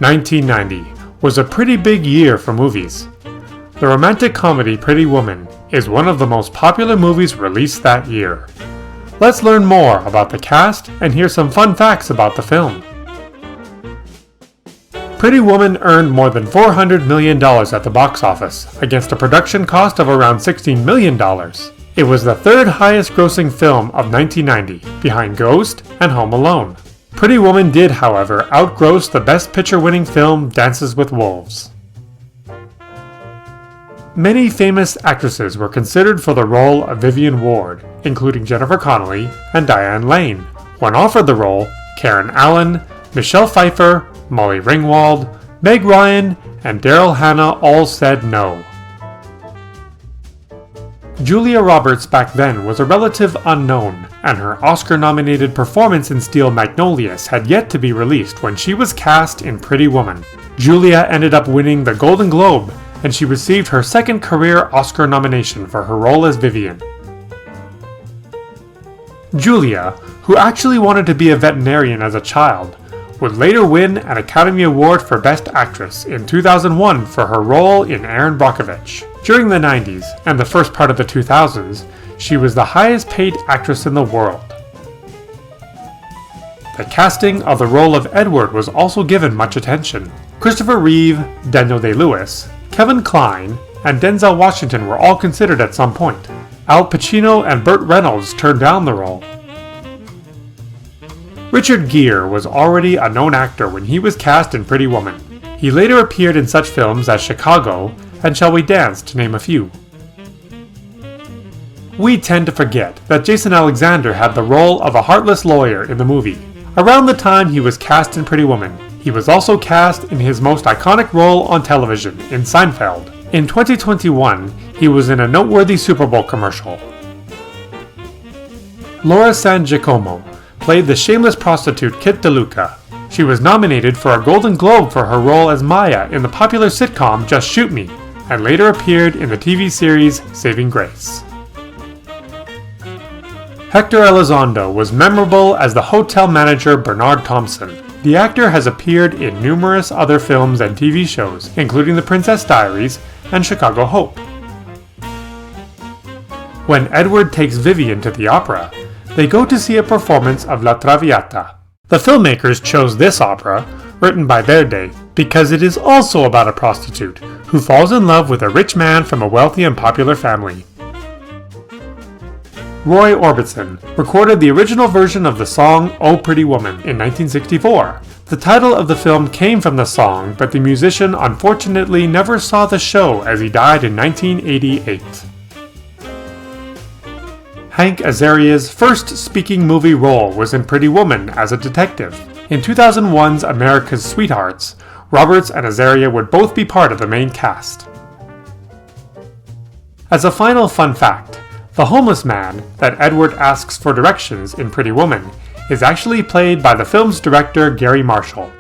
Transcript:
1990 was a pretty big year for movies. The romantic comedy Pretty Woman is one of the most popular movies released that year. Let's learn more about the cast and hear some fun facts about the film. Pretty Woman earned more than $400 million at the box office, against a production cost of around $16 million. It was the third highest grossing film of 1990, behind Ghost and Home Alone. Pretty Woman did, however, outgross the Best Picture-winning film Dances with Wolves. Many famous actresses were considered for the role of Vivian Ward, including Jennifer Connelly and Diane Lane. When offered the role, Karen Allen, Michelle Pfeiffer, Molly Ringwald, Meg Ryan, and Daryl Hannah all said no. Julia Roberts back then was a relative unknown, and her Oscar-nominated performance in Steel Magnolias had yet to be released when she was cast in Pretty Woman. Julia ended up winning the Golden Globe, and she received her second career Oscar nomination for her role as Vivian. Julia, who actually wanted to be a veterinarian as a child, would later win an Academy Award for Best Actress in 2001 for her role in Erin Brockovich. During the 90s and the first part of the 2000s, she was the highest paid actress in the world. The casting of the role of Edward was also given much attention. Christopher Reeve, Daniel Day-Lewis, Kevin Kline, and Denzel Washington were all considered at some point. Al Pacino and Burt Reynolds turned down the role. Richard Gere was already a known actor when he was cast in Pretty Woman. He later appeared in such films as Chicago and Shall We Dance, to name a few. We tend to forget that Jason Alexander had the role of a heartless lawyer in the movie. Around the time he was cast in Pretty Woman, he was also cast in his most iconic role on television, in Seinfeld. In 2021, he was in a noteworthy Super Bowl commercial. Laura San Giacomo played the shameless prostitute Kit DeLuca. She was nominated for a Golden Globe for her role as Maya in the popular sitcom Just Shoot Me, and later appeared in the TV series Saving Grace. Hector Elizondo was memorable as the hotel manager Bernard Thompson. The actor has appeared in numerous other films and TV shows, including The Princess Diaries and Chicago Hope. When Edward takes Vivian to the opera, they go to see a performance of La Traviata. The filmmakers chose this opera, written by Verdi, because it is also about a prostitute who falls in love with a rich man from a wealthy and popular family. Roy Orbison recorded the original version of the song Oh Pretty Woman in 1964. The title of the film came from the song, but the musician unfortunately never saw the show as he died in 1988. Hank Azaria's first speaking movie role was in Pretty Woman as a detective. In 2001's America's Sweethearts, Roberts and Azaria would both be part of the main cast. As a final fun fact, the homeless man that Edward asks for directions in Pretty Woman is actually played by the film's director Gary Marshall.